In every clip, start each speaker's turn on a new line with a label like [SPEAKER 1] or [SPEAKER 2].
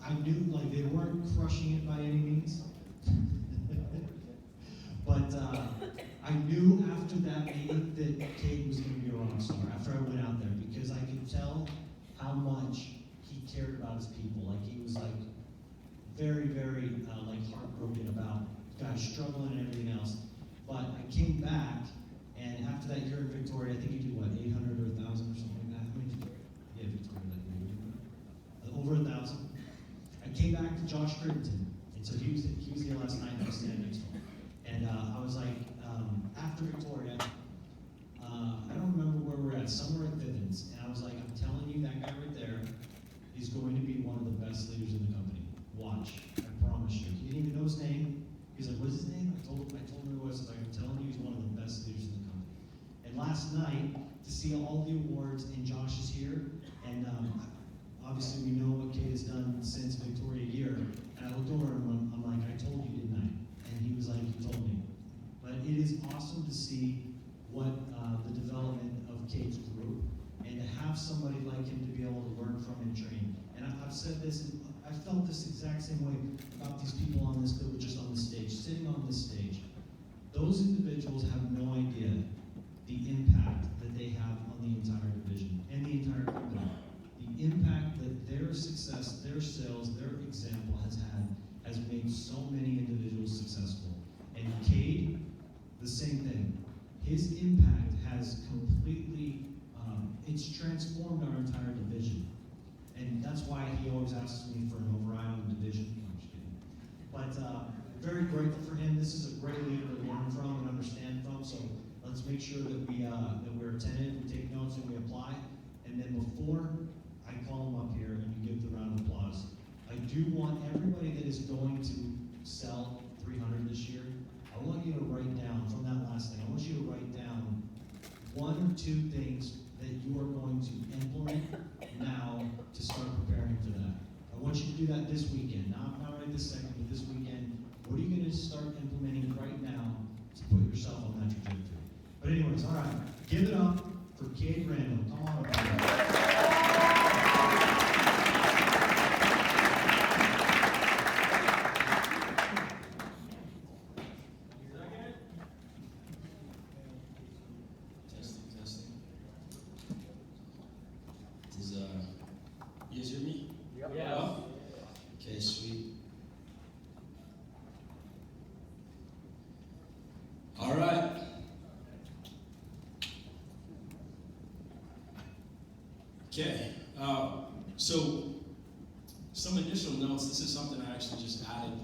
[SPEAKER 1] I knew, like, they weren't crushing it by any means. But I knew after that meeting that Kade was going to be a rock star after I went out there, because I could tell how much he cared about his people. Like, he was like very, very like heartbroken about guys struggling and everything else. But I came back, and after that year in Victoria, I think you did what, 800 or 1,000 or something like that. How many did you do? Yeah, Victoria, like over 1,000. I came back to Josh Crittenden, and so he was here last night, and I was standing next to him. And I was like, after Victoria, I don't remember where we're at, somewhere at Vivens, and I was like, I'm telling you, that guy right there is going to be one of the best leaders in the company. Watch, I promise you. He didn't even know his name. He's like, what's his name? I told him who it was. Like, I'm telling you, he's one of the best leaders in the company. And last night, to see all the awards, and Josh is here, and obviously we know what Kade has done since Victoria year, and I looked over at him, I'm like, I told you, didn't I? And he was like, you told me. But it is awesome to see what the development of Kade's group, and to have somebody like him to be able to learn from and train. And I've said this, and I felt this exact same way about these people on this that were just on the stage, sitting on this stage. Those individuals have no idea the impact that they have on the entire division and the entire company. The impact that their success, their sales, their example has made so many individuals successful. And Kade, the same thing. His impact has completely, it's transformed our entire division. And that's why he always asks me for an over-island division. No, I'm just kidding. But very grateful for him. This is a great leader to learn from and understand from. So let's make sure that we're attentive, we take notes, and we apply. And then before I call him up here and we give the round of applause, I do want everybody that is going to sell 300 this year, I want you to write down, from that last thing, I want you to write down 1 or 2 things that you are going to implement now to start preparing for that. I want you to do that this weekend, not right this second, but this weekend. What are you going to start implementing right now to put yourself on that trajectory? But anyways, all right, give it up for Kade Randall. Come on up.
[SPEAKER 2] You guys hear me?
[SPEAKER 3] Yep.
[SPEAKER 2] Yeah. Okay, sweet. All right. Okay. So some initial notes. This is something I actually just added,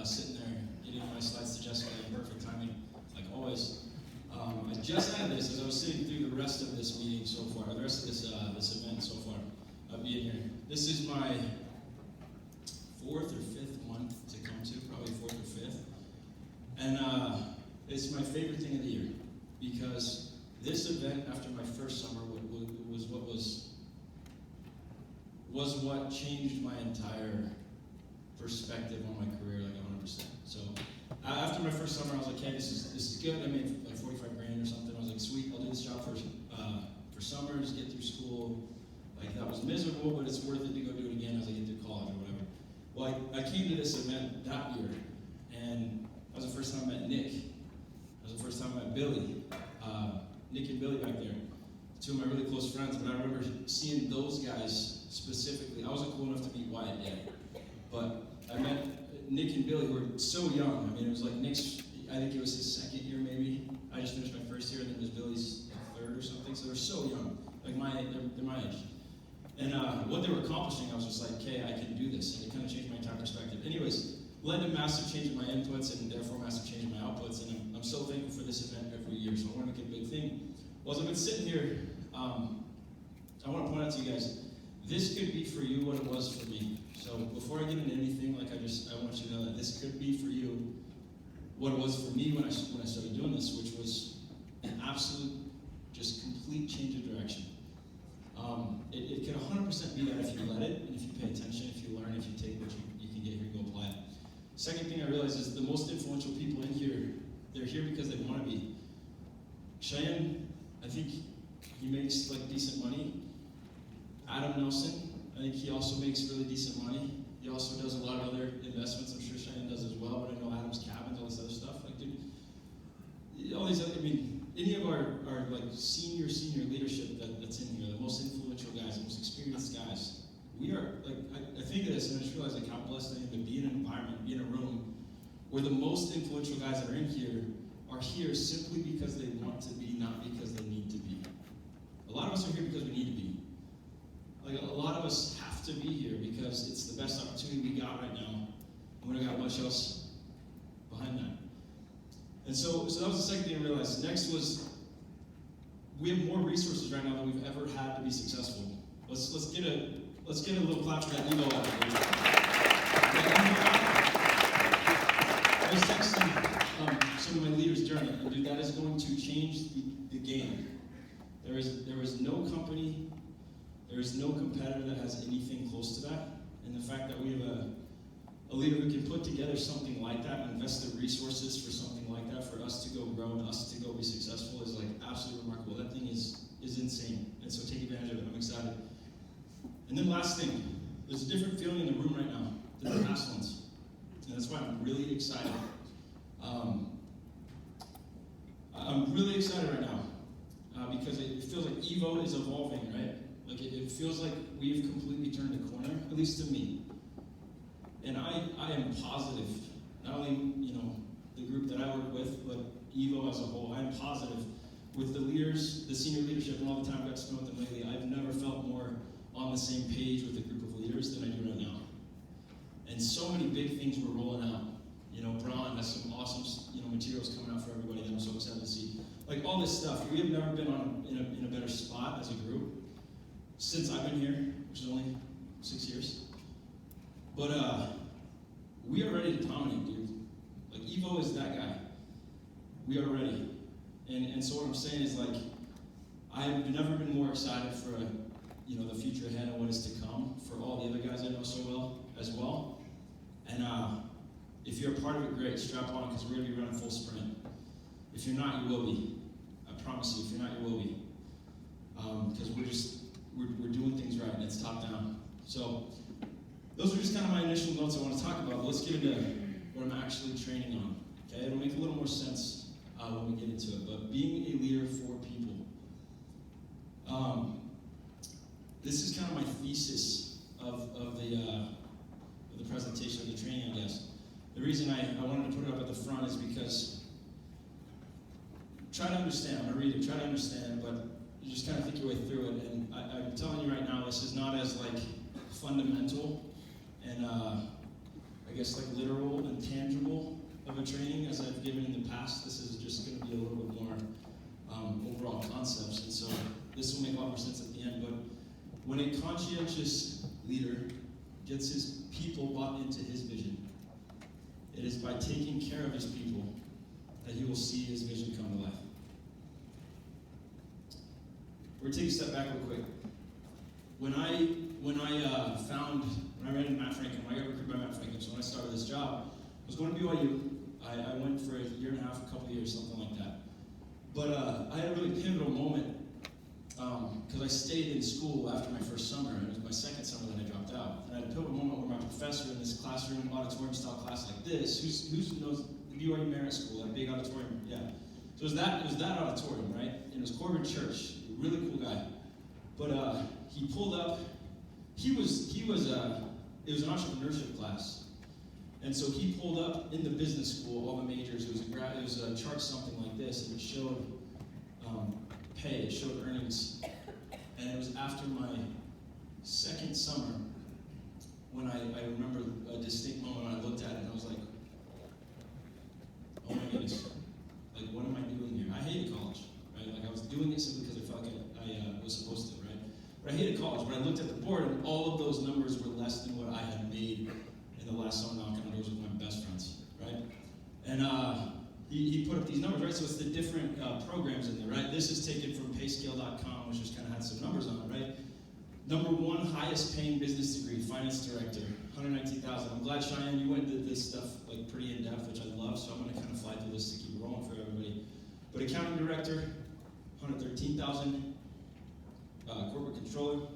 [SPEAKER 2] sitting there getting my slides to Jessica in perfect timing, like always. I just added this as I was sitting through the rest of this meeting so far, the rest of this event so far. Being here. This is my 4th or 5th month to come to, probably 4th or 5th. And it's my favorite thing of the year, because this event after my first summer was what changed my entire perspective on my career, like 100%. So after my first summer, I was like, hey, this is good. I made like 45 grand or something. I was like, sweet, I'll do this job for summers, get through school. Like, that was miserable, but it's worth it to go do it again as I get through college or whatever. Well, I came to this event that year, and that was the first time I met Nick. That was the first time I met Billy. Nick and Billy back there, 2 of my really close friends. But I remember seeing those guys specifically. I wasn't cool enough to meet Wyatt yet, but I met Nick and Billy, who were so young. I mean, it was like Nick's, I think it was his 2nd year maybe. I just finished my 1st year, and then it was Billy's 3rd or something. So they're so young, like they're my age. And what they were accomplishing, I was just like, okay, I can do this. And it kind of changed my entire perspective. Anyways, led to massive change in my inputs and therefore massive change in my outputs. And I'm so thankful for this event every year. So I want to make it a big thing. Well, as I've been sitting here, I want to point out to you guys, this could be for you what it was for me. So before I get into anything, like I want you to know that this could be for you what it was for me when I started doing this, which was an absolute, just complete change of direction. It can 100% be that if you let it, and if you pay attention, if you learn, if you take what you can get here and go apply it. Second thing I realized is the most influential people in here, they're here because they want to be. Cheyenne, I think he makes like decent money. Adam Nelson, I think he also makes really decent money. He also does a lot of other investments. I'm sure Cheyenne does as well, but I know Adam's Cabins, all this other stuff. Like, dude, all these other, I mean, any of our like senior leadership that's in here, the most influential guys, the most experienced guys, we are, like, I think of this and I just realize like how blessed I am to be in an environment, be in a room where the most influential guys that are in here are here simply because they want to be, not because they need to be. A lot of us are here because we need to be. Like, a lot of us have to be here because it's the best opportunity we got right now, and we don't got much else behind that. And so that was the second thing I realized. Next was, we have more resources right now than we've ever had to be successful. Let's get a little clap for that Evo out there. I was texting some of my leaders during it, and dude, that is going to change the game. There is no company, there is no competitor that has anything close to that. And the fact that we have a leader who can put together something like that and invest the resources for something like that for us to go grow and us to go be successful is like absolutely remarkable. That thing is insane. And so take advantage of it. I'm excited. And then last thing, there's a different feeling in the room right now than the past ones. And that's why I'm really excited. I'm really excited right now because it feels like Evo is evolving, right? Like it feels like we've completely turned a corner, at least to me. And I am positive, not only, the group that I work with, but Evo as a whole, I am positive with the leaders, the senior leadership, and all the time I've got to spend with them lately, I've never felt more on the same page with a group of leaders than I do right now. And so many big things were rolling out. Braun has some awesome, materials coming out for everybody that I'm so excited to see. Like all this stuff, we have never been in a better spot as a group since I've been here, which is only 6 years. But we are ready to dominate, dude. Like Evo is that guy. We are ready. And so what I'm saying is like, I've never been more excited for the future ahead and what is to come for all the other guys I know so well as well. And if you're a part of it, great, strap on because we're gonna be running full sprint. If you're not, you will be. I promise you, if you're not, you will be. Because we're doing things right and it's top down. So those are just kind of my initial notes I want to talk about. But let's get into what I'm actually training on. Okay, it'll make a little more sense when we get into it. But being a leader for people. This is kind of my thesis of the presentation of the training, I guess. The reason I wanted to put it up at the front is because try to understand. I'm going to read it. Try to understand, but you just kind of think your way through it. And I'm telling you right now, this is not as like fundamental and I guess like literal and tangible of a training as I've given in the past. This is just going to be a little bit more overall concepts, and so this will make a lot more sense at the end. But when a conscientious leader gets his people bought into his vision, it is by taking care of his people that he will see his vision come to life. We're going to take a step back real quick. When I ran Matt Franklin, when I got recruited by Matt Franklin, so when I started this job, I was going to BYU. I went for a year and a half, a couple of years, something like that. But I had a really pivotal moment because I stayed in school after my first summer, and it was my second summer that I dropped out. And I had a pivotal moment where my professor in this classroom, auditorium-style class like this, who knows the BYU Merit School, that big auditorium? Yeah. So it was that auditorium, right? And it was Corbin Church, really cool guy. But he pulled up. It was an entrepreneurship class, and so he pulled up in the business school, all the majors. It was a chart something like this, and it showed pay, it showed earnings, and it was after my second summer when I remember a distinct moment when I looked at it and I was like, oh my goodness, like what am I doing here? I hated college, right? Like I was doing it simply because I felt like I was supposed to, right? But I hated college, but I looked at the board and all of those numbers were less than what I had made in the last summer knocking on doors with my best friends, right? And he put up these numbers, right? So it's the different programs in there, right? This is taken from payscale.com, which just kind of had some numbers on it, right? Number one highest paying business degree, finance director, $119,000. I'm glad, Cheyenne, you went and did this stuff like pretty in depth, which I love, so I'm going to kind of fly through this to keep it rolling for everybody. But accounting director, $113,000. Corporate controller,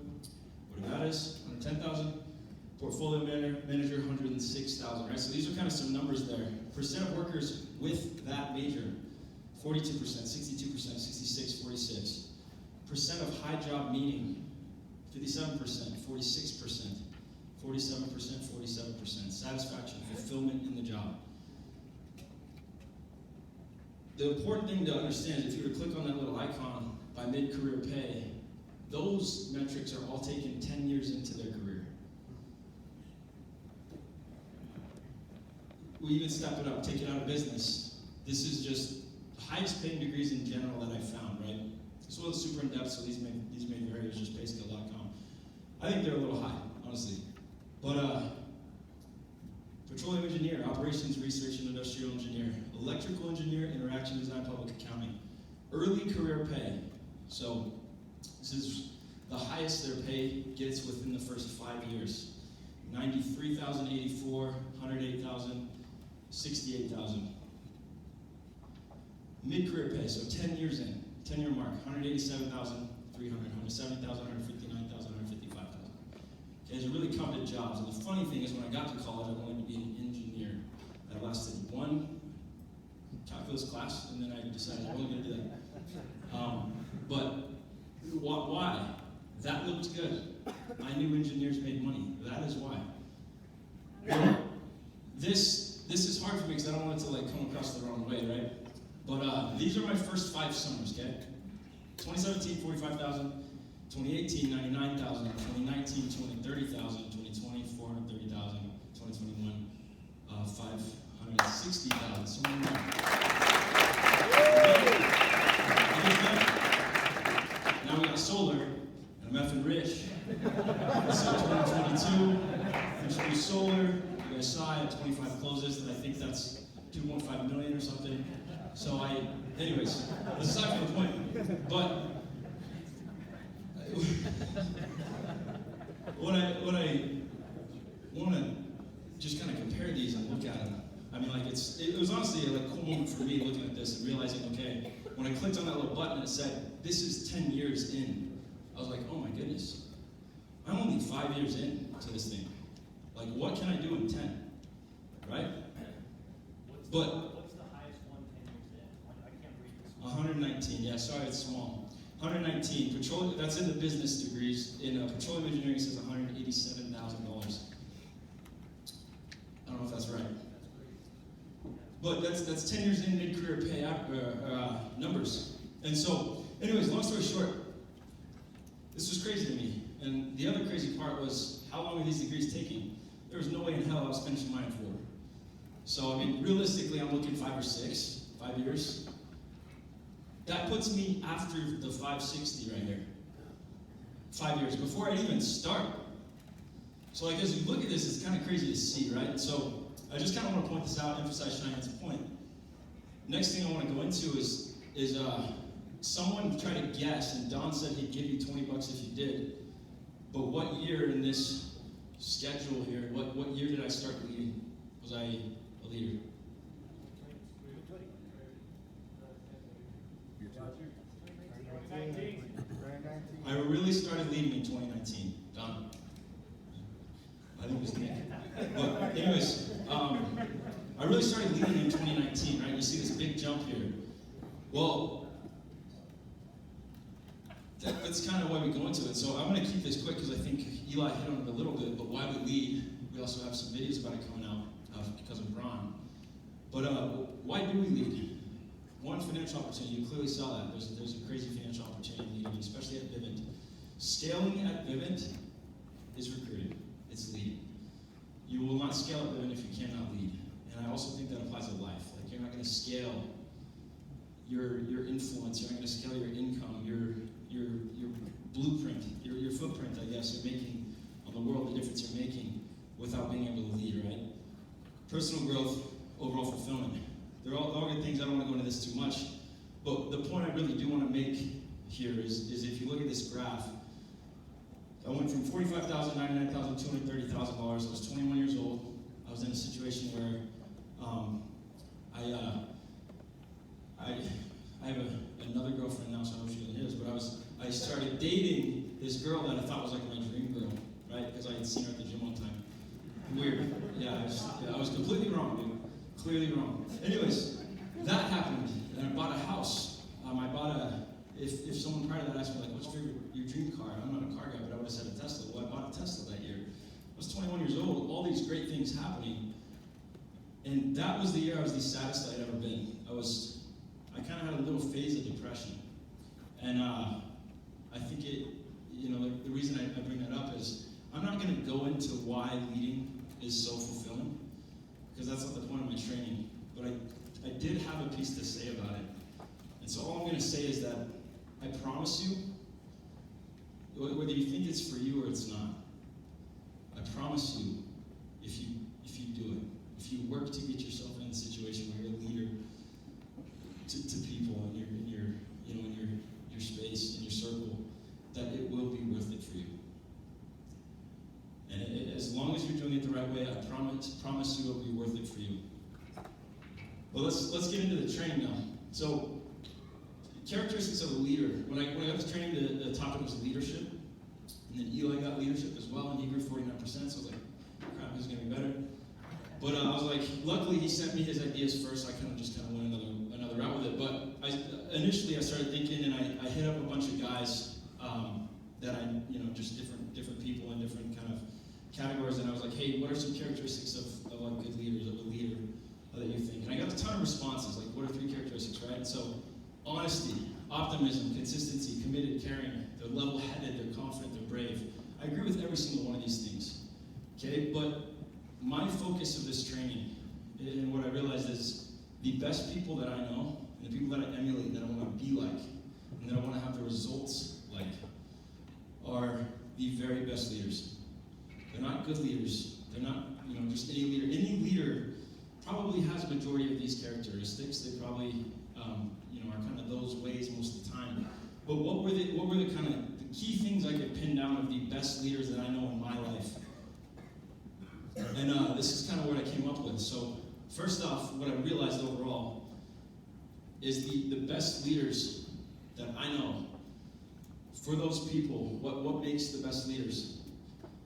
[SPEAKER 2] whatever that is, 110,000. Portfolio manager, 106,000, right? So these are kind of some numbers there. Percent of workers with that major, 42%, 62%, 66, 46. Percent of high job meaning, 57%, 46%, 47%, 47%. Satisfaction, fulfillment in the job. The important thing to understand is if you were to click on that little icon by mid-career pay, those metrics are all taken 10 years into their career. We even step it up, take it out of business. This is just highest paying degrees in general that I found, right? This was super in depth, so these may vary. It's just payscale.com. I think they're a little high, honestly. But petroleum engineer, operations research and industrial engineer, electrical engineer, interaction design, public accounting, early career pay. So this is the highest their pay gets within the first 5 years. 93,084, 108,000, 68,000. Mid-career pay, so 10 years in, 10-year mark, 187,300, 170,000, 159,000, 155,000. Okay, these are really coveted jobs. And the funny thing is when I got to college, I wanted to be an engineer. I lasted one calculus class, and then I decided I wasn't going to do that. But why? That looked good. I knew engineers made money. That is why. This is hard for me because I don't want it to come across the wrong way, right? But these are my first 5 summers, okay? 2017, 45,000. 2018, 99,000. 2019, 30,000. 2020, 430,000. 2021, 560,000. Somewhere in there. Now we got solar, and I'm effing rich. So 2022, finished solar. You guys saw I had 25 closes, and I think that's 2.5 million or something. So anyways, aside from the point, but when I want to just kind of compare these and look at them, I mean, it was honestly a cool moment for me looking at this and realizing, okay, when I clicked on that little button, it said, this is 10 years in. I was like, oh my goodness, I'm only 5 years in to this thing. Like, what can I do in 10, right? What's the highest one 10 years in? I can't read this one. 119, yeah, sorry, it's small. 119, petroleum, that's in the business degrees. In petroleum engineering, it says $187,000. I don't know if that's right. But that's 10 years in mid-career pay numbers. And so, anyways, long story short, this was crazy to me. And the other crazy part was, how long are these degrees taking? There was no way in hell I was finishing mine in 4. So, I mean, realistically, I'm looking 5 or 6, 5 years. That puts me after the 560 right here. 5 years, before I even start. So, as you look at this, it's kind of crazy to see, right? So, I just kind of want to point this out, emphasize Cheyenne's point. Next thing I want to go into is someone tried to guess, and Don said he'd give you $20 if you did. But what year in this schedule here, what year did I start leading? Was I a leader? I really started leading in 2019. Don. I think it was Nick. But anyways, I really started leading in 2019, right? You see this big jump here. Well, that's kind of why we go into it. So I'm going to keep this quick because I think Eli hit on it a little bit, but why we lead, we also have some videos about it coming out because of Ron. But why do we lead? One, financial opportunity. You clearly saw that. There's a crazy financial opportunity leading, especially at Vivint. Scaling at Vivint is recruiting. It's leading. You will not scale at Vivint if you cannot lead. And I also think that applies to life. Like, you're not going to scale your influence. You're not going to scale your income, your blueprint, your footprint, I guess, you're making on the world, the difference you're making without being able to lead, right? Personal growth, overall fulfillment. They're all good things. I don't want to go into this too much. But the point I really do want to make here is if you look at this graph, I went from $45,000, $99,000, $230,000. I was 21 years old. I was in a situation where I have another girlfriend now, so I don't know if she is, but I started dating this girl that I thought was like my dream girl, right? Because I I was completely wrong, dude. Clearly wrong. Anyways, that happened, and I bought a house. If someone prior to that asked me, like, what's your dream car? I'm not a car guy, but I would have said a Tesla. Well, I bought a Tesla that year. I was 21 years old, all these great things happening. And that was the year I was the saddest I'd ever been. I kind of had a little phase of depression. And I think the reason I bring that up is, I'm not going to go into why leading is so fulfilling, because that's not the point of my training. But I did have a piece to say about it. And so all I'm going to say is that I promise you, whether you think it's for you or it's not, I promise you, if you do it, if you work to get yourself in a situation where you're a leader to people in your space, in your circle, that it will be worth it for you. And as long as you're doing it the right way, I promise you it will be worth it for you. Well, let's get into the training now. So, characteristics of a leader. When I got to training, the topic was leadership. And then Eli got leadership as well, and he grew 49%, so I was like, crap, he's going to be better. But I was like, luckily he sent me his ideas first, so I kind of went another route with it. But initially I started thinking, and I hit up a bunch of guys that just different people in different kind of categories, and I was like, hey, what are some characteristics of like good leaders, of a leader that you think? And I got a ton of responses, like, what are 3 characteristics, right? And so, honesty, optimism, consistency, committed, caring, they're level-headed, they're confident, they're brave. I agree with every single one of these things, okay? But my focus of this training, and what I realized is the best people that I know, and the people that I emulate, that I want to be like, and that I want to have the results like, are the very best leaders. They're not good leaders. They're not, just any leader. Any leader probably has a majority of these characteristics. They probably, are kind of those ways most of the time. But what were the kind of the key things I could pin down of the best leaders that I know in my life? And this is kind of what I came up with. So first off, what I realized overall is the best leaders that I know, for those people, what makes the best leaders?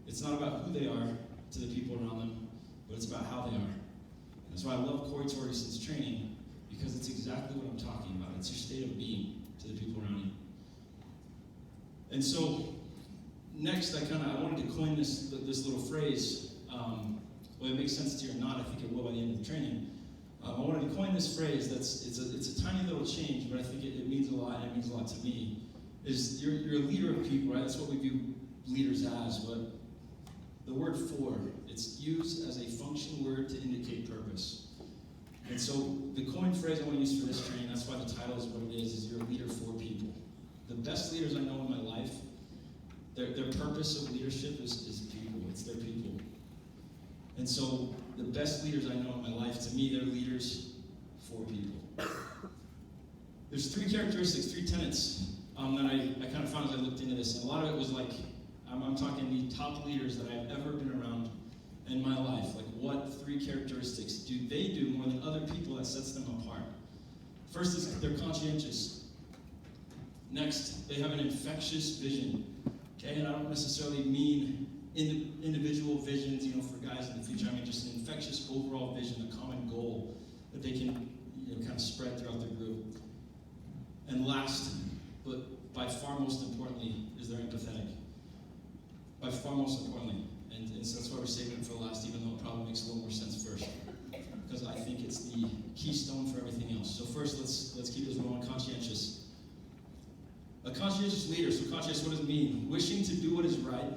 [SPEAKER 2] It's not about who they are to the people around them, but it's about how they are. That's why I love Corey Torgeson's training, because it's exactly what I'm talking about. It's your state of being to the people around you. And so, next, I wanted to coin this little phrase. Whether it makes sense to you or not, I think it will by the end of the training. I wanted to coin this phrase. It's a tiny little change, but I think it means a lot. And it means a lot to me. Is you're a leader of people, right? That's what we view leaders as. But the word "for" it's used as a function word to indicate purpose. And so the coined phrase I want to use for this training, that's why the title is what it is you're a leader for people. The best leaders I know in my life, their purpose of leadership is people. It's their people. And so the best leaders I know in my life, to me, they're leaders for people. There's 3 characteristics, 3 tenets that I kind of found as I looked into this. And a lot of it was like, I'm talking the top leaders that I've ever been around in my life. Like, what 3 characteristics do they do more than other people that sets them apart? First is they're conscientious. Next, they have an infectious vision. Okay, and I don't necessarily mean individual visions, for guys in the future. I mean just an infectious overall vision, a common goal that they can, kind of spread throughout their group. And last, but by far most importantly, is they're empathetic. By far most importantly. And so that's why we're saving it for last, even though it probably makes a little more sense first. Because I think it's the keystone for everything else. So first, let's keep this going. Conscientious. A conscientious leader. So conscientious, what does it mean? Wishing to do what is right,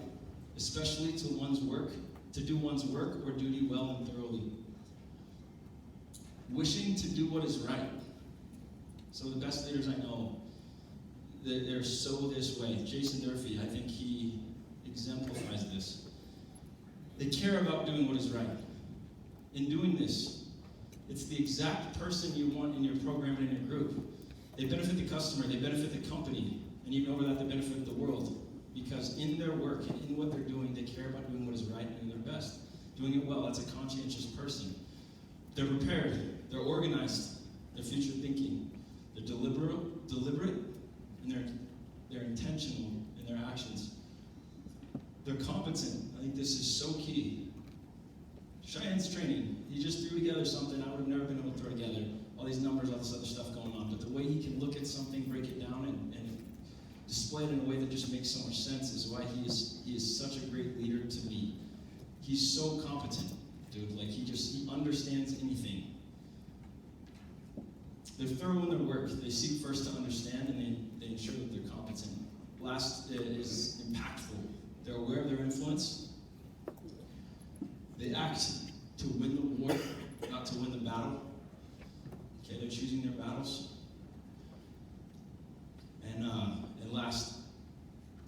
[SPEAKER 2] especially to one's work, to do one's work or duty well and thoroughly. Wishing to do what is right. So the best leaders I know, they're so this way. Jason Durfee, I think he exemplifies this. They care about doing what is right. In doing this, it's the exact person you want in your program and in your group. They benefit the customer, they benefit the company, and even over that, they benefit the world. Because in their work and in what they're doing, they care about doing what is right and doing their best. Doing it well, that's a conscientious person. They're prepared, they're organized, they're future thinking, they're deliberate, and they're intentional in their actions. They're competent. I think this is so key. Cheyenne training. He just threw together something I would have never been able to throw together. All these numbers, all this other stuff going on. But the way he can look at something, break it down, and display it in a way that just makes so much sense is why he is such a great leader to me. He's so competent, dude. Like he understands anything. They're thorough in their work. They seek first to understand, and they ensure that they're competent. Last is impactful. They're aware of their influence. They act to win the war, not to win the battle. Okay, they're choosing their battles. And last,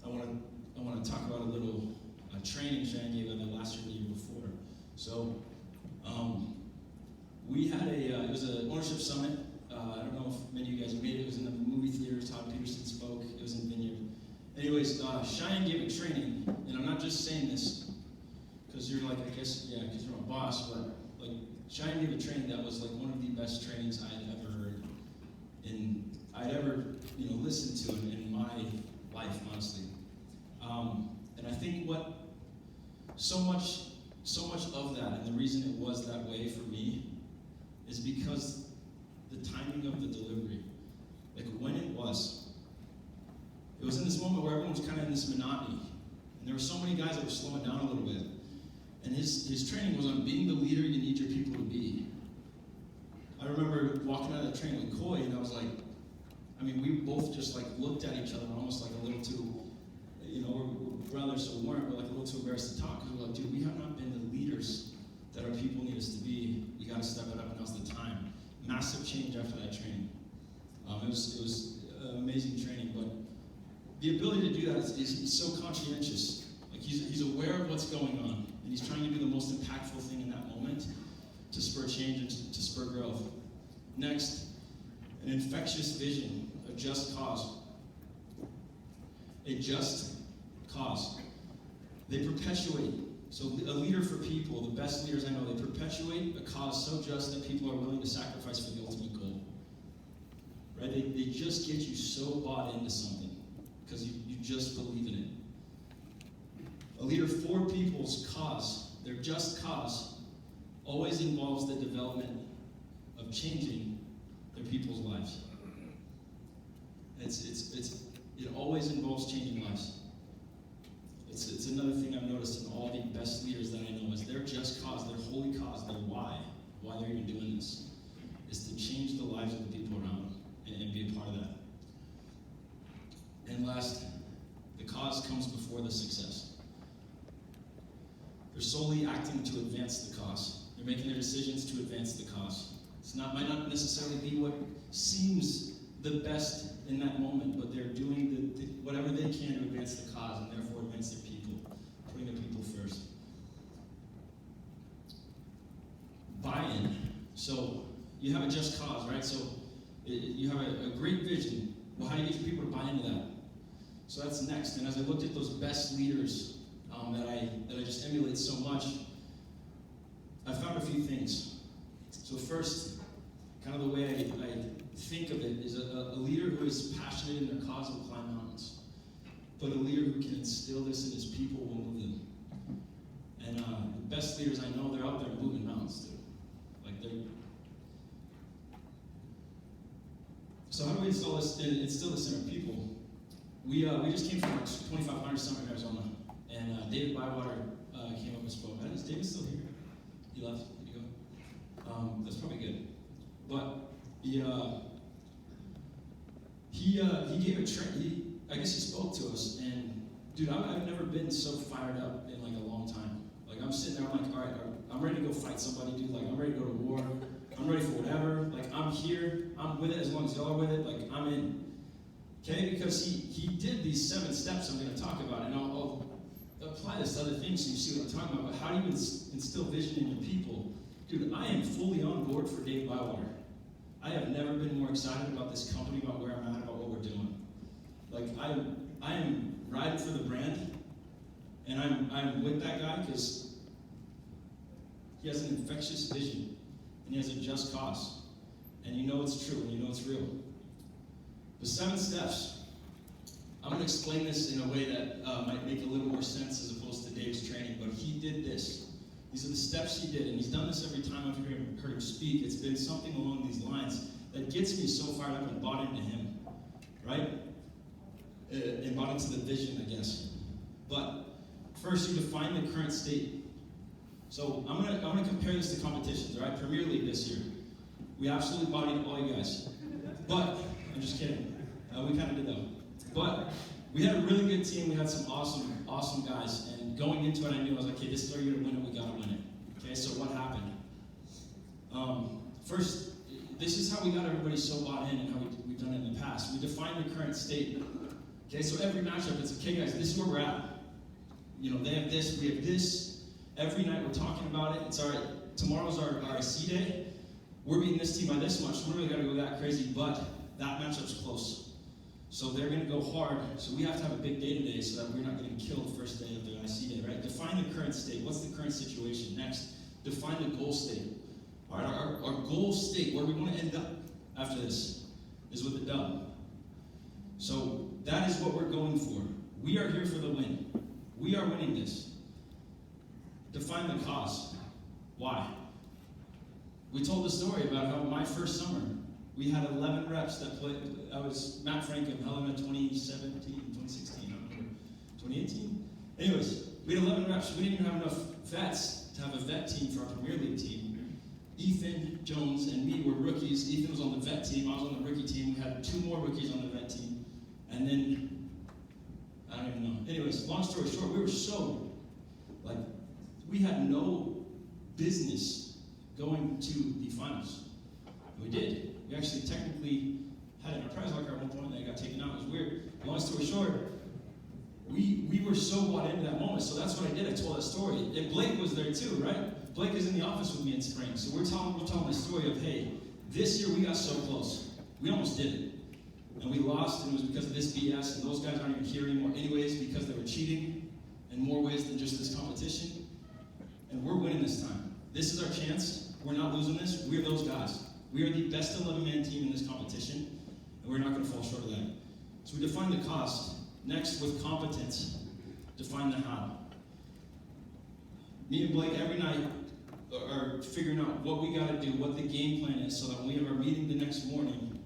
[SPEAKER 2] I want to talk about a little training Shane gave either last year or the year before. So we had it was an ownership summit. I don't know if many of you guys made it. It was in the movie theater. Todd Peterson spoke. It was in Vineyard. Anyways, Cheyenne gave a training, and I'm not just saying this because you're like, I guess, yeah, because you're my boss, but like Cheyenne gave a training that was like one of the best trainings I'd ever heard, and I'd ever listened to in my life, honestly. And I think what so much of that, and the reason it was that way for me, is because the timing of the delivery, like when it was in this moment where everyone was kind of in this monotony, and there were so many guys that were slowing down a little bit. And his training was on being the leader you need your people to be. I remember walking out of the training with Coy, and I was like, we both just like looked at each other almost like a little too, we're brothers, so we weren't, but like a little too embarrassed to talk, because we're like, dude, we have not been the leaders that our people need us to be. We got to step it up, and now's the time. Massive change after that training. It was amazing training, but the ability to do that is he's so conscientious. Like he's aware of what's going on, and he's trying to do the most impactful thing in that moment to spur change and to spur growth. Next, an infectious vision, a just cause. A just cause. They perpetuate. So a leader for people, the best leaders I know, they perpetuate a cause so just that people are willing to sacrifice for the ultimate goal. Right? They just get you so bought into something because you just believe in it. A leader for people's cause, their just cause, always involves the development of changing their people's lives. It always involves changing lives. It's another thing I've noticed in all the best leaders that I know is their just cause, their holy cause, their why they're even doing this, is to change the lives of the people around them and be a part of that. And last, the cause comes before the success. They're solely acting to advance the cause. They're making their decisions to advance the cause. Might not necessarily be what seems the best in that moment, but they're doing whatever they can to advance the cause and therefore advance their people, putting their people first. Buy-in. So you have a just cause, right? So you have a great vision. Well, how do you get your people to buy into that? So that's next. And as I looked at those best leaders that I just emulate so much, I found a few things. So first, kind of the way I think of it is a leader who is passionate in their cause will climb mountains, but a leader who can instill this in his people will move them. And the best leaders I know, they're out there moving mountains too. So how do we instill this in our people? We just came from our 2500 summit in Arizona, and David Bywater came up and spoke. Is David still here? He left. Did he go? That's probably good. But he gave a training. I guess he spoke to us, and dude, I've never been so fired up in like a long time. Like I'm sitting there, I'm like, all right, I'm ready to go fight somebody, dude. Like I'm ready to go to war. I'm ready for whatever. Like I'm here. I'm with it as long as y'all are with it. Like I'm in. Okay, because he did these 7 steps I'm going to talk about, and I'll apply this to other things so you see what I'm talking about. But how do you instill vision in your people? Dude, I am fully on board for Dave Bywater. I have never been more excited about this company, about where I'm at, about what we're doing. Like I am riding for the brand, and I'm with that guy because he has an infectious vision, and he has a just cause, and you know it's true, and you know it's real. The 7 steps. I'm going to explain this in a way that might make a little more sense as opposed to Dave's training, but he did this. These are the steps he did, and he's done this every time I've heard him speak. It's been something along these lines that gets me so fired up and bought into him, right? And bought into the vision, I guess. But first, you define the current state. So I'm gonna compare this to competitions, all right? Premier League this year. We absolutely bodied all you guys. But, I'm just kidding. We kind of did though. But we had a really good team. We had some awesome guys. And going into it, I knew I was like, okay, this is our year to win it. We gotta win it. Okay, so what happened? First, this is how we got everybody so bought in and how we've done it in the past. We defined the current state. Okay, so every matchup, it's okay, guys, this is where we're at. You know, they have this, we have this. Every night we're talking about it. It's all right. Tomorrow's our IC day. We're beating this team by this much. We don't really got to go that crazy, but that matchup's close. So they're going to go hard. So we have to have a big day today so that we're not getting killed first day of the IC day, right? Define the current state. What's the current situation? Next, define the goal state. All right, our goal state, where we want to end up after this, is with the dub. So that is what we're going for. We are here for the win. We are winning this. Define the cause. Why? We told the story about how my first summer, we had 11 reps that played. I was Matt Frankham, Helena 2017, 2016, I don't remember. 2018? Anyways, we had 11 reps. We didn't even have enough vets to have a vet team for our Premier League team. Ethan, Jones, and me were rookies. Ethan was on the vet team. I was on the rookie team. We had 2 more rookies on the vet team. And then, I don't even know. Anyways, long story short, we were so, we had no business going to the finals. We did. We actually technically had it in our prize locker at one point, and then it got taken out. It was weird. Long story short, we were so bought into that moment, so that's what I did. I told that story. And Blake was there too, right? Blake is in the office with me in spring. So we're telling the story of, hey, this year we got so close. We almost did it. And we lost, and it was because of this BS, and those guys aren't even here anymore anyways because they were cheating in more ways than just this competition. And we're winning this time. This is our chance. We're not losing this. We're those guys. We are the best 11-man team in this competition, and we're not going to fall short of that. So we define the cost. Next, with competence, define the how. Me and Blake every night are figuring out what we got to do, what the game plan is, so that when we have our meeting the next morning,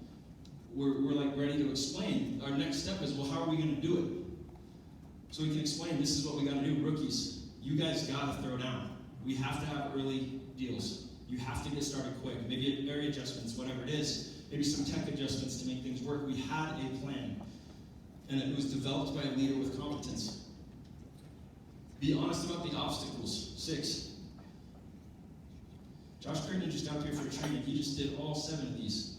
[SPEAKER 2] we're like ready to explain. Our next step is, well, how are we going to do it? So we can explain, this is what we got to do. Rookies, you guys got to throw down. We have to have early deals. You have to get started quick. Maybe area adjustments, whatever it is. Maybe some tech adjustments to make things work. We had a plan. And it was developed by a leader with competence. Be honest about the obstacles. 6. Josh Crittenden just out here for training. He just did all 7 of these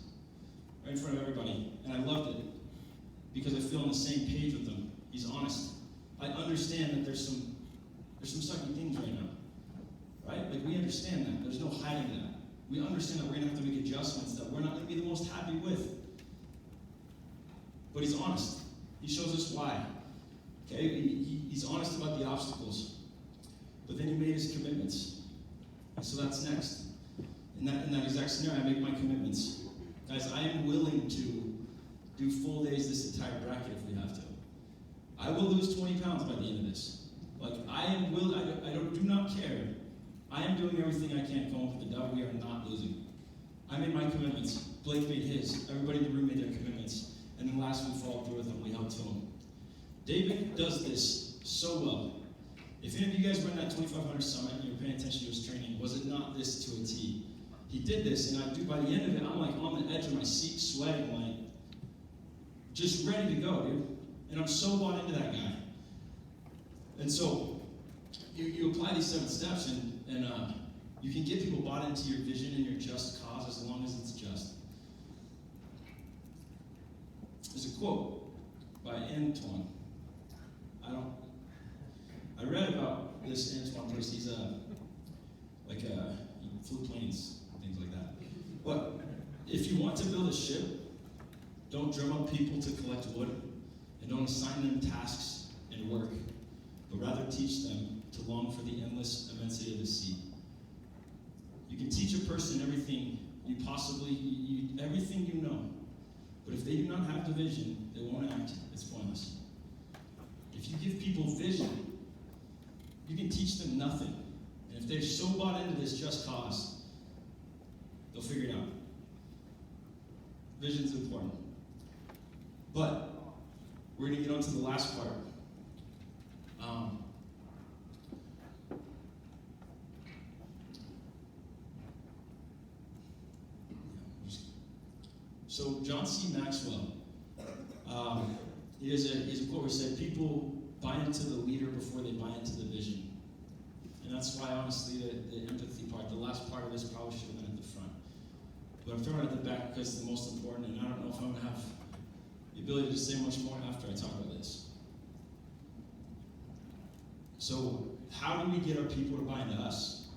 [SPEAKER 2] right in front of everybody. And I loved it because I feel on the same page with him. He's honest. I understand that there's some sucky things right now. Right? Like, we understand that. There's no hiding that. We understand that we're going to have to make adjustments that we're not going to be the most happy with. But he's honest. He shows us why. Okay? He's honest about the obstacles. But then he made his commitments. And so that's next. In that exact scenario, I make my commitments. Guys, I am willing to do full days this entire bracket if we have to. I will lose 20 pounds by the end of this. Like, I am willing, I do not care. I am doing everything I can to come up with the dub. We are not losing. I made my commitments. Blake made his. Everybody in the room made their commitments. And then last we followed through with them. We held to them. David does this so well. If any of you guys were in that 2500 summit and you were paying attention to his training, was it not this to a T? He did this, and by the end of it, I'm like on the edge of my seat, sweating, like, just ready to go, dude. And I'm so bought into that guy. And so, you apply these 7 steps, and you can get people bought into your vision and your just cause as long as it's just. There's a quote by Antoine. I read about this Antoine place. He's he flew planes, things like that. But if you want to build a ship, don't drum up people to collect wood, and don't assign them tasks and work, but rather teach them to long for the endless immensity of the sea. You can teach a person everything everything you know, but if they do not have the vision, they won't act. It's pointless. If you give people vision, you can teach them nothing, and And if they're so bought into this just cause, they'll figure it out. Vision's important. But we're going to get on to the last part. So John C. Maxwell, he has a quote where he said, people buy into the leader before they buy into the vision. And that's why, honestly, the empathy part, the last part of this probably should have been at the front. But I'm throwing it at the back because it's the most important, and I don't know if I'm going to have the ability to say much more after I talk about this. So, how do we get our people to buy into us?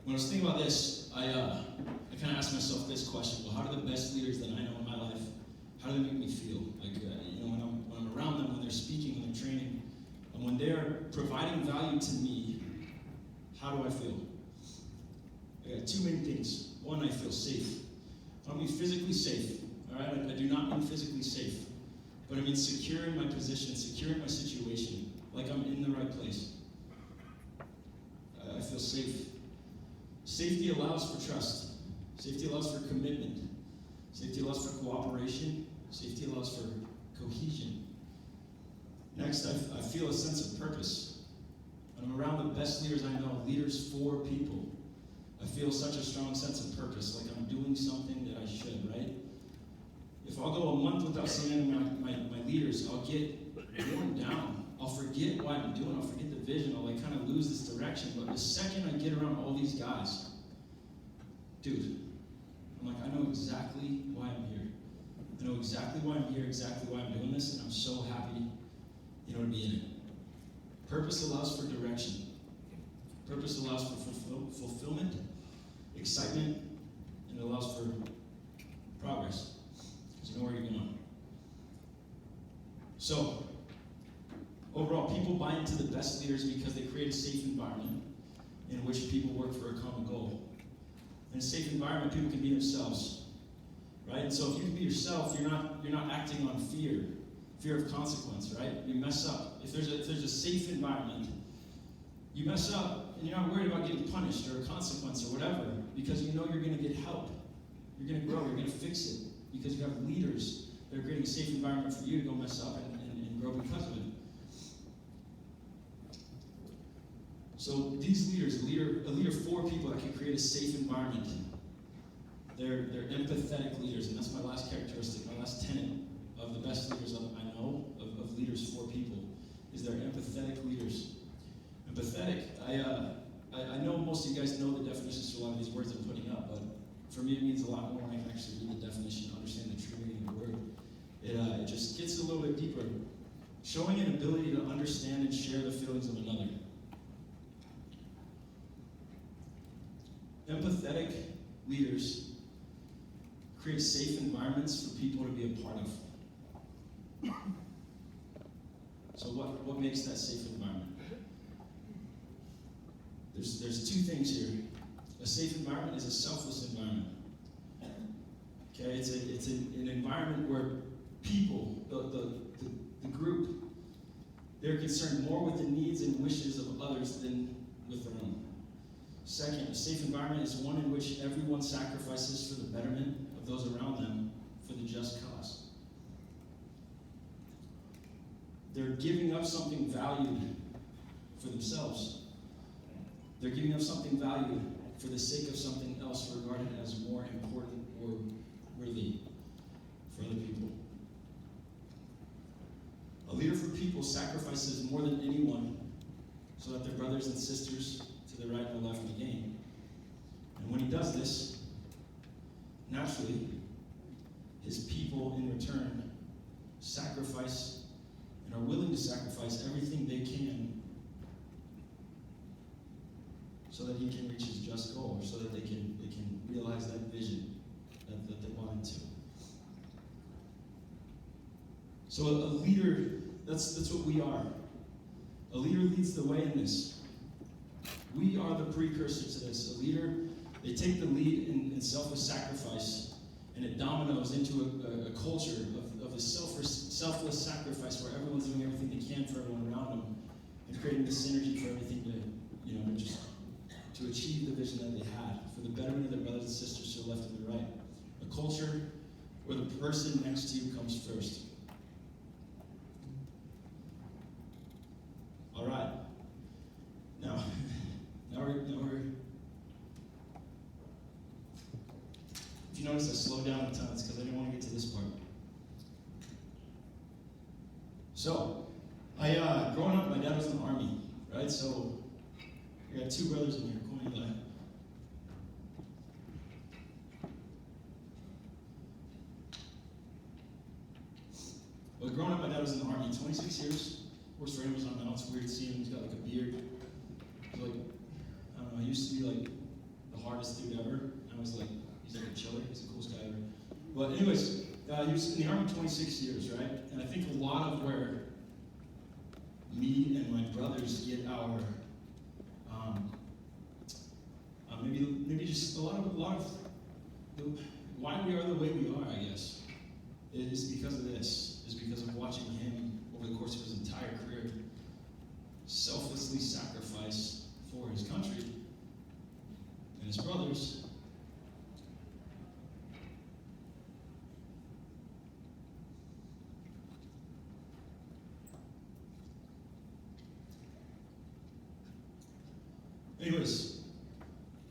[SPEAKER 2] When I was thinking about this, I kind of asked myself this question: well, how do the best leaders that I know in my life, how do they make me feel? Like, when I'm around them, when they're speaking, when they're training, and when they're providing value to me, how do I feel? I got two main things. One, I feel safe. I don't mean physically safe, all right? I do not mean physically safe, but I mean secure in my position, secure in my situation, like I'm in the right place. I feel safe. Safety allows for trust. Safety allows for commitment. Safety allows for cooperation. Safety allows for cohesion. Next, I feel a sense of purpose. When I'm around the best leaders I know, leaders for people, I feel such a strong sense of purpose, like I'm doing something that I should, right? If I'll go a month without seeing my leaders, I'll get worn down. I'll forget what I'm doing. I'll forget the vision. I'll kind of lose this direction. But the second I get around all these guys, dude, I'm like, I know exactly why I'm here. I know exactly why I'm here, exactly why I'm doing this, and I'm so happy, to be in it. Purpose allows for direction. Purpose allows for fulfillment, excitement, and it allows for progress, because you know where you're going. So, overall, people buy into the best leaders because they create a safe environment in which people work for a common goal. In a safe environment, people can be themselves, right? And so if you can be yourself, you're not acting on fear of consequence, right? You mess up. If there's a safe environment, you mess up, and you're not worried about getting punished or a consequence or whatever, because you know you're going to get help. You're going to grow. You're going to fix it, because you have leaders that are creating a safe environment for you to go mess up and grow because of it. So these leaders, a leader for people that can create a safe environment, they're empathetic leaders, and that's my last characteristic, my last tenet of the best leaders I know, of leaders for people, is they're empathetic leaders. Empathetic, I know most of you guys know the definitions for a lot of these words I'm putting up, but for me it means a lot more when I can actually read the definition, understand the true meaning of the word. It just gets a little bit deeper. Showing an ability to understand and share the feelings of another. Empathetic leaders create safe environments for people to be a part of. So what makes that safe environment? There's two things here. A safe environment is a selfless environment. Okay, it's an environment where people, the group, they're concerned more with the needs and wishes of others than with their own. Second, a safe environment is one in which everyone sacrifices for the betterment of those around them for the just cause. They're giving up something valued for themselves. They're giving up something valued for the sake of something else regarded as more important or worthy for other people. A leader for people sacrifices more than anyone so that their brothers and sisters to the right and the left of the game. And when he does this, naturally, his people in return sacrifice and are willing to sacrifice everything they can so that he can reach his just goal, or so that they can realize that vision that they want into. So a leader, that's what we are. A leader leads the way in this. We are the precursor to this. A leader, they take the lead in selfless sacrifice, and it dominoes into a culture of a selfless sacrifice where everyone's doing everything they can for everyone around them. and creating the synergy for everything to, just to achieve the vision that they had for the betterment of their brothers and sisters to the left and the right. A culture where the person next to you comes first. All right. Now we're. If you notice, I slowed down a ton. It's because I didn't want to get to this part. So, growing up, my dad was in the army, right? So, I got two brothers in here, Cool and Eli. But growing up, my dad was in the army, 26 years. Works for Amazon now. It's weird seeing him. He's got like a beard. He's like, I don't know. He used to be like the hardest dude ever. Now he's like a chiller. He's the coolest guy ever. But anyways, he was in the army 26 years, right? And I think a lot of where me and my brothers get our maybe just a lot of why we are the way we are, I guess, is because of this. Is because of watching him over the course of his entire career selflessly sacrifice for his country and his brothers. Anyways,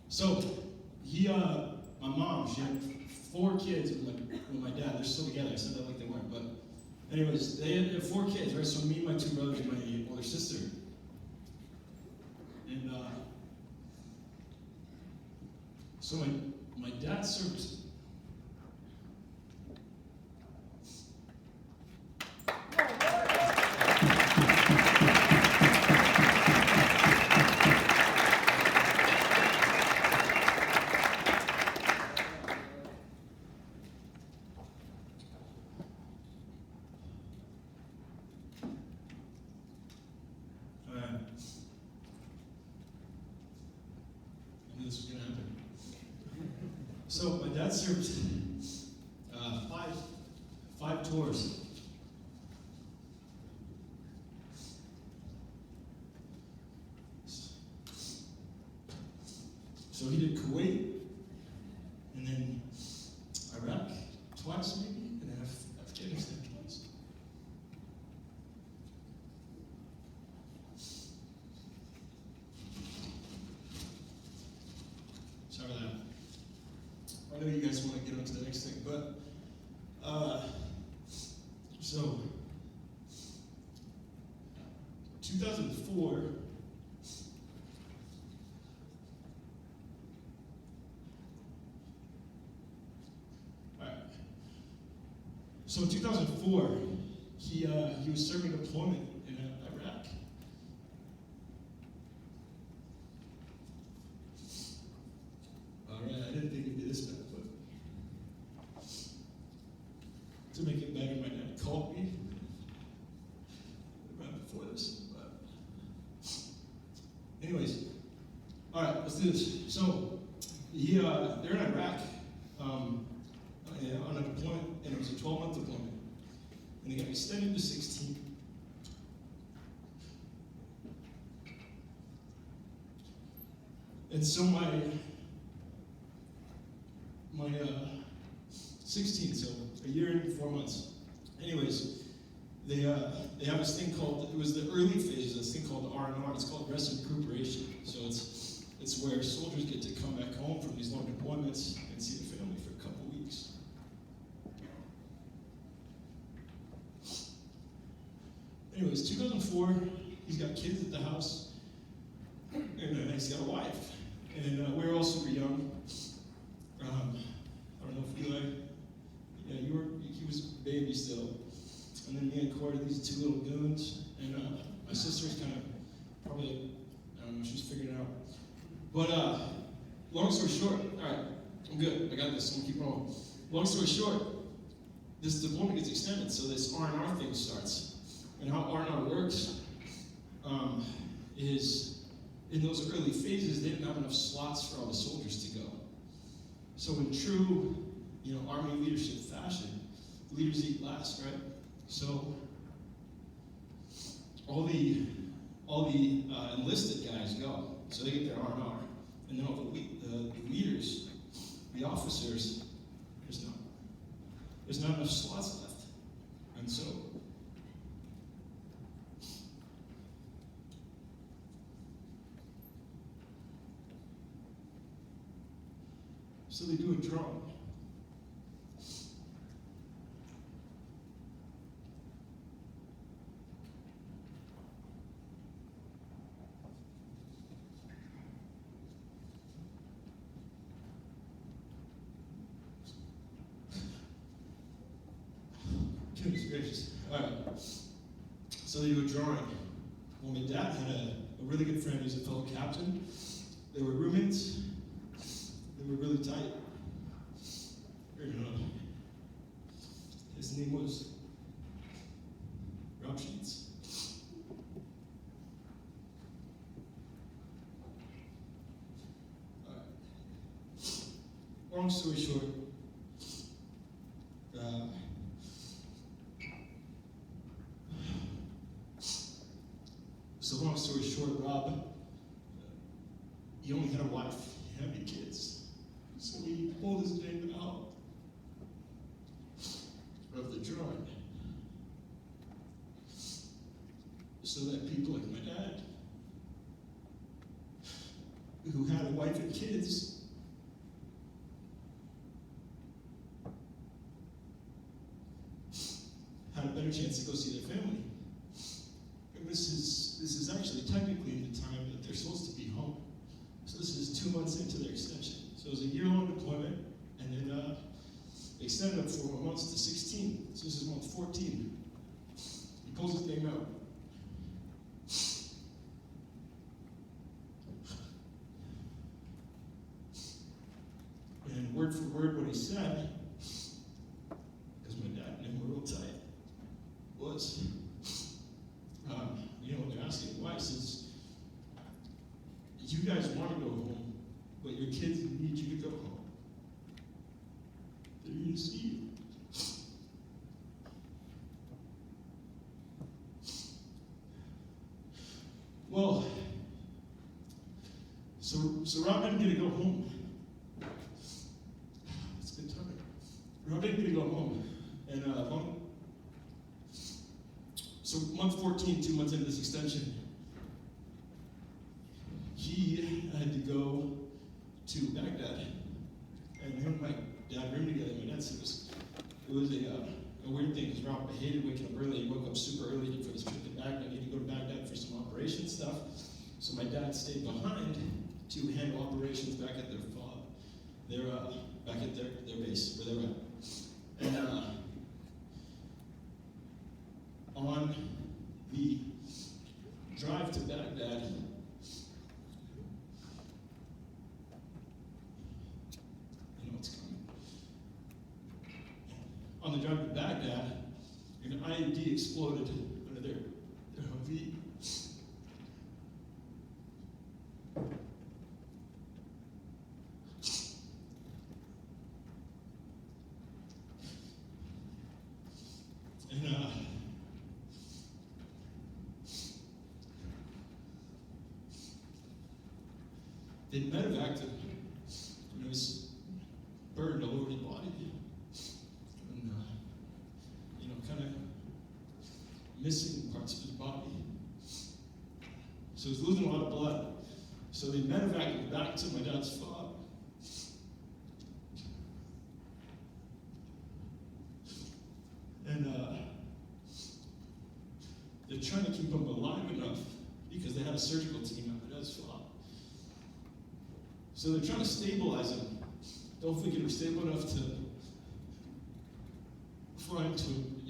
[SPEAKER 2] so my mom, she had 4 kids with my dad. They're still together. I said that like they weren't, but anyways, they had 4 kids, right? So me, my 2 brothers, and my older sister. And so my dad served. This was going to happen. So my dad served 5 tours. So he did Kuwait, and then Iraq twice maybe, and then Afghanistan twice. Sorry for that. I know you guys want to get on to the next thing, but so 2004. All right. So in 2004, he was serving deployment in Iraq. All right, I didn't think it'd be this bad, but to make it better, my dad called me right before this. But anyways, all right, let's do this. So they're in Iraq on a deployment, and it was a 12-month deployment, and they got extended to 16. And so my 16, so a year and 4 months. Anyways, they have this thing called, it was the early phase, this thing called R&R. It's called rest and recuperation. So it's where soldiers get to come back home from these long deployments and see their family for a couple weeks. Anyways, 2004, he's got kids at the house, and he's got a wife. And we were all super young. I don't know if Eli, yeah, he was a baby still. And then me and Corey, these 2 little goons. And my sister's kind of probably, I don't know, she's figuring it out. But long story short, all right, I'm good. I got this. I'm gonna keep rolling. Long story short, this deployment gets extended, so this R&R thing starts. And how R&R works is in those early phases, they didn't have enough slots for all the soldiers to go. So in true, Army leadership fashion, leaders eat last, right? So all the all the enlisted guys go, so they get their R&R. And then all the leaders, the officers, there's not enough slots left. And so they do a drawing. Goodness gracious. All right. So they do a drawing. Well, my dad had a really good friend who's a fellow captain. They were roommates. They were really tight. His name was Rob Sheets. All right. Long story short, Rob, he only had a wife, he had any kids. So he pulled his name out of the drawing so that people like my dad, who had a wife and kids, had a better chance to go see their family. And this is actually technically in the time that they're supposed to be home. So this is 2 months into their extension. So it was a year-long deployment, and then extended up 4 more months to 16. So this is month 14. He pulls his name out. And word for word what he said, because my dad and him were real tight, was, they're asking why. He says, you guys want to go home, but your kids need you to go home. They're here to see you. Well, so Rob didn't get to go home. It's good timing. Rob didn't get to go home. And so month 14, 2 months into this extension, he had to go to Baghdad. And him and my dad roomed together. My dad said it was a weird thing because Rob hated waking up early. He woke up super early for this trip to Baghdad. He had to go to Baghdad for some operation stuff. So my dad stayed behind to handle operations back at back at their base where they were at. And on the drive to Baghdad, on the drive to Baghdad, an IED exploded under their Humvee. And they medevaced him, and it was burned all over his body. And, kind of missing parts of his body. So he was losing a lot of blood. So they medevaced him back to my dad's fob. And they're trying to keep him alive enough because they had a surgical team at my dad's fob. So they're trying to stabilize him. Don't think he was stable enough to fly him to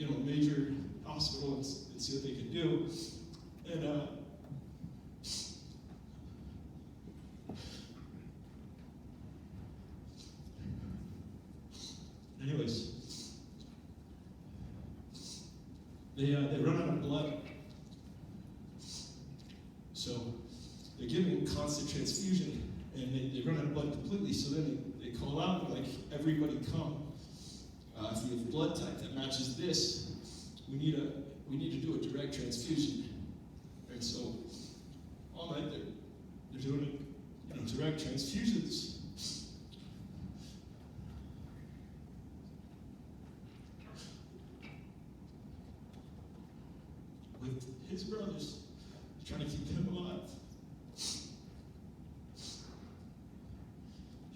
[SPEAKER 2] a major hospital and see what they can do. And anyways, they run out of blood. So they're giving constant transfusion, and they run out of blood completely. So then they call out, and like, everybody come. If you have blood type that matches this, we need to do a direct transfusion. And so all night they're doing direct transfusions. With his brothers, trying to keep him alive.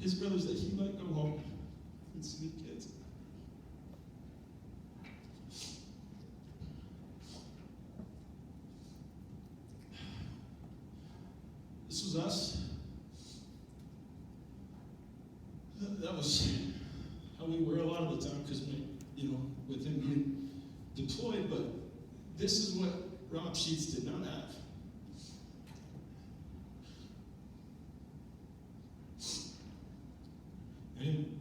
[SPEAKER 2] His brothers that he might go home and see kids. This was us. That was how we were a lot of the time, because with him being deployed, but this is what Rob Sheets did not have. And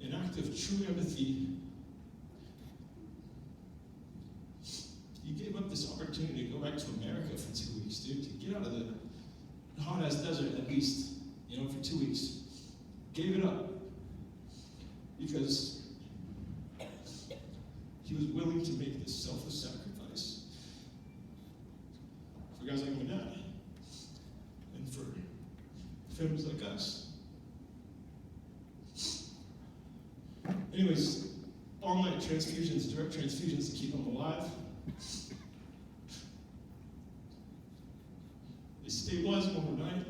[SPEAKER 2] an act of true empathy, he gave up this opportunity to go back to America for 2 weeks, dude, to get out of the hot-ass desert at least, for 2 weeks. Gave it up because he was willing to make this selfless sacrifice for guys like my dad and for families like us. Anyways, all-night transfusions, direct transfusions to keep him alive. They stabilized him overnight,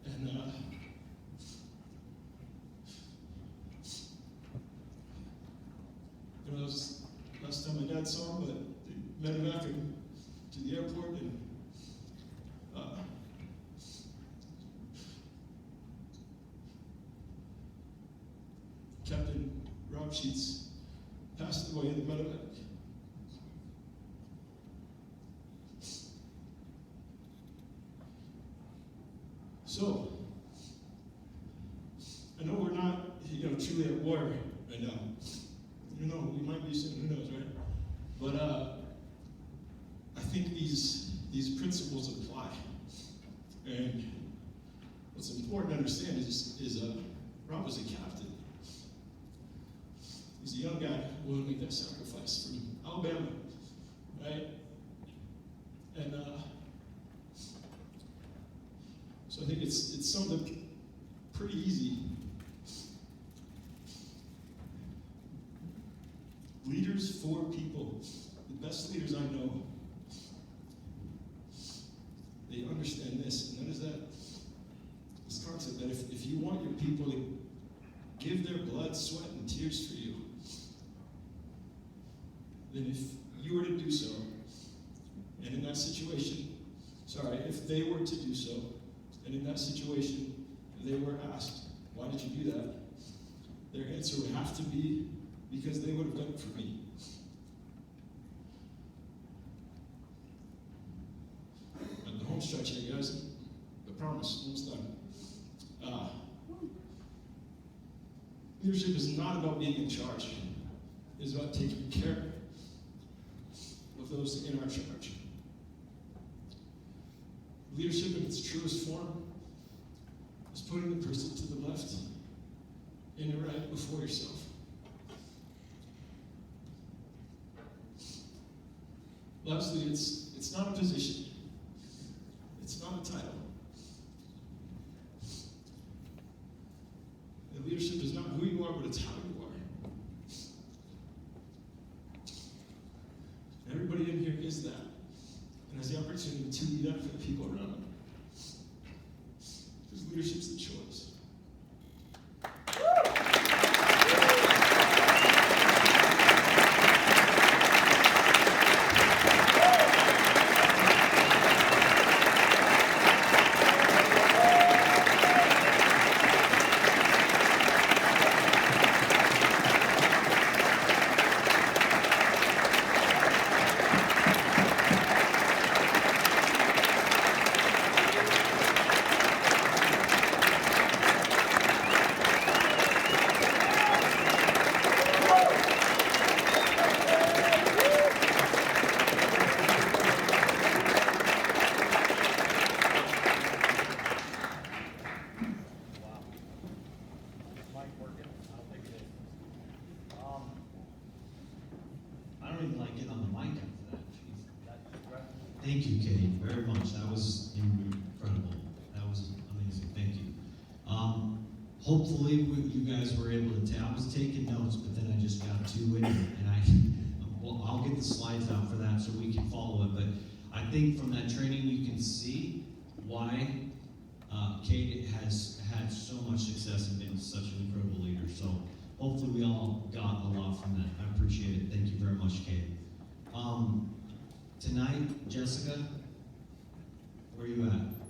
[SPEAKER 2] and that was the last time my dad saw him, but they met him after to the airport, and Captain Rob Sheets passed away in the medevac. So, I know we're not, truly at war right now. We might be soon, who knows, right? But I think these principles apply. And what's important to understand is Rob was a captain. He's a young guy willing to make that sacrifice from Alabama, right? And so I think it's something pretty easy. Leaders for people, the best leaders I know, they understand this, and that is this concept that if you want your people to give their blood, sweat, and tears for you, then if you were to do so, and in that situation, if they were to do so, and in that situation, they were asked, why did you do that? Their answer would have to be, because they would have done it for me. At the home stretch here, guys, I promise, almost done. Leadership is not about being in charge. It is about taking care of those in our charge. Leadership in its truest form is putting the person to the left and the right before yourself. Lastly, it's not a position. It's not a title. And leadership is not who you are, but it's how you are. Everybody in here is that, and has the opportunity to be that for the people around them. Because leadership's the choice.
[SPEAKER 1] Thank you, Kate, very much. That was incredible. That was amazing. Thank you. Hopefully, you guys were able to I was taking notes, but then I just got to it, and well, I'll get the slides out for that so we can follow it. But I think from that training, you can see why Kate has had so much success and been such an incredible leader. So hopefully, we all got a lot from that. I appreciate it. Thank you very much, Kate. Tonight, Jessica, where are you at?